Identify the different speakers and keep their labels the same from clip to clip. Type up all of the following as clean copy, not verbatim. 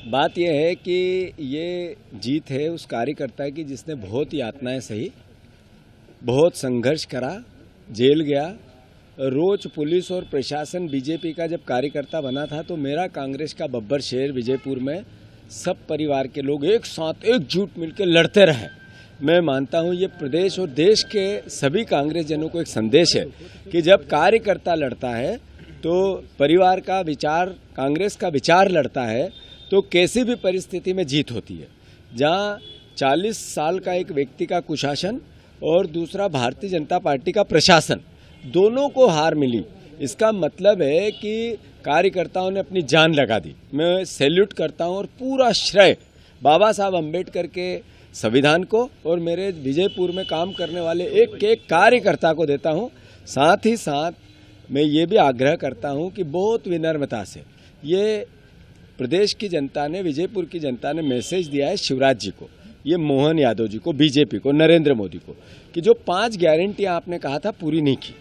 Speaker 1: बात यह है कि ये जीत है उस कार्यकर्ता की जिसने बहुत यातनाएं सही, बहुत संघर्ष करा, जेल गया। रोज पुलिस और प्रशासन बीजेपी का जब कार्यकर्ता बना था तो मेरा कांग्रेस का बब्बर शेर विजयपुर में सब परिवार के लोग एक साथ एकजुट मिलकर लड़ते रहे। मैं मानता हूं ये प्रदेश और देश के सभी कांग्रेस जनों को एक संदेश है कि जब कार्यकर्ता लड़ता है तो परिवार का विचार, कांग्रेस का विचार लड़ता है तो कैसी भी परिस्थिति में जीत होती है। जहां 40 साल का एक व्यक्ति का कुशासन और दूसरा भारतीय जनता पार्टी का प्रशासन, दोनों को हार मिली, इसका मतलब है कि कार्यकर्ताओं ने अपनी जान लगा दी। मैं सैल्यूट करता हूं और पूरा श्रेय बाबा साहब अम्बेडकर के संविधान को और मेरे विजयपुर में काम करने वाले एक एक कार्यकर्ता को देता हूं। साथ ही साथ मैं ये भी आग्रह करता हूं कि बहुत विनम्रता से ये प्रदेश की जनता ने, विजयपुर की जनता ने मैसेज दिया है शिवराज जी को, ये मोहन यादव जी को, बीजेपी को, नरेंद्र मोदी को, कि जो 5 गारंटियां आपने कहा था पूरी नहीं की।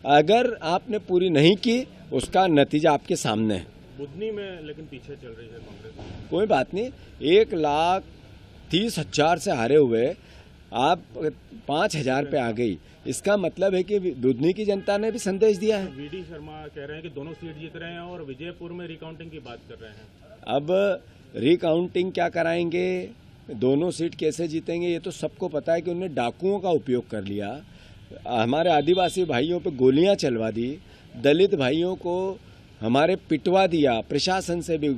Speaker 1: अगर आपने पूरी नहीं की उसका नतीजा आपके सामने है।
Speaker 2: बुधनी में लेकिन पीछे चल रही है कांग्रेस।
Speaker 1: कोई बात नहीं, 1,30,000 से हारे हुए आप 5,000 पे आ गई, इसका मतलब है कि बुधनी की जनता ने भी संदेश दिया है।
Speaker 2: वीडी शर्मा कह रहे हैं कि दोनों सीट जीत रहे हैं और विजयपुर में रिकाउंटिंग की बात कर रहे हैं।
Speaker 1: अब रिकाउंटिंग क्या कराएंगे, दोनों सीट कैसे जीतेंगे, ये तो सबको पता है कि उन्होंने डाकुओं का उपयोग कर लिया, हमारे आदिवासी भाइयों पे गोलियां चलवा दी, दलित भाइयों को हमारे पिटवा दिया, प्रशासन से भी,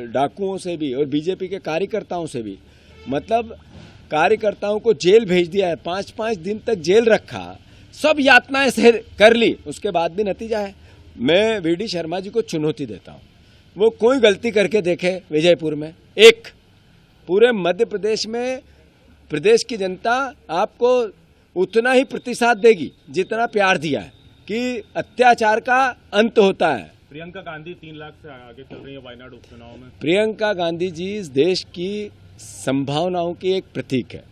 Speaker 1: डाकुओं से भी और बीजेपी के कार्यकर्ताओं से भी। मतलब कार्यकर्ताओं को जेल भेज दिया है, 5-5 दिन तक जेल रखा, सब यातनाएं से कर ली, उसके बाद भी नतीजा है। मैं वीडी शर्मा जी को चुनौती देता हूं, वो कोई गलती करके देखे विजयपुर में। एक पूरे मध्य प्रदेश में प्रदेश की जनता आपको उतना ही प्रतिशत देगी जितना प्यार दिया है कि अत्याचार का अंत होता है।
Speaker 2: प्रियंका गांधी 3 लाख से आगे चल रही है वायनाड उपचुनाव में।
Speaker 1: प्रियंका गांधी जी इस देश की संभावनाओं की एक प्रतीक है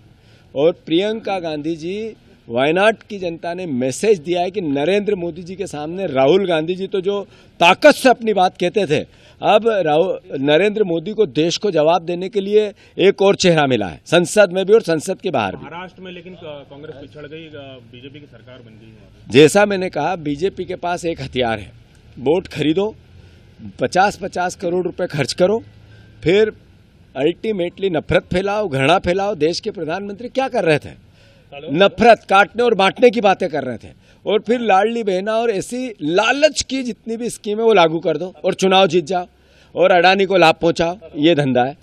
Speaker 1: और प्रियंका गांधी जी, वायनाड की जनता ने मैसेज दिया है कि नरेंद्र मोदी जी के सामने राहुल गांधी जी तो जो ताकत से अपनी बात कहते थे, अब नरेंद्र मोदी को देश को जवाब देने के लिए एक और चेहरा मिला है, संसद में भी और संसद के बाहर भी।
Speaker 2: महाराष्ट्र में लेकिन कांग्रेस पिछड़ गई, बीजेपी की सरकार बन गई है।
Speaker 1: जैसा मैंने कहा, बीजेपी के पास एक हथियार है, वोट खरीदो, 50-50 करोड़ रुपए खर्च करो, फिर अल्टीमेटली नफरत फैलाओ, घृणा फैलाओ। देश के प्रधानमंत्री क्या कर रहे थे? नफरत काटने और बांटने की बातें कर रहे थे, और फिर लाडली बहना और ऐसी लालच की जितनी भी स्कीम है वो लागू कर दो और चुनाव जीत जाओ और अडानी को लाभ पहुंचाओ, ये धंधा है।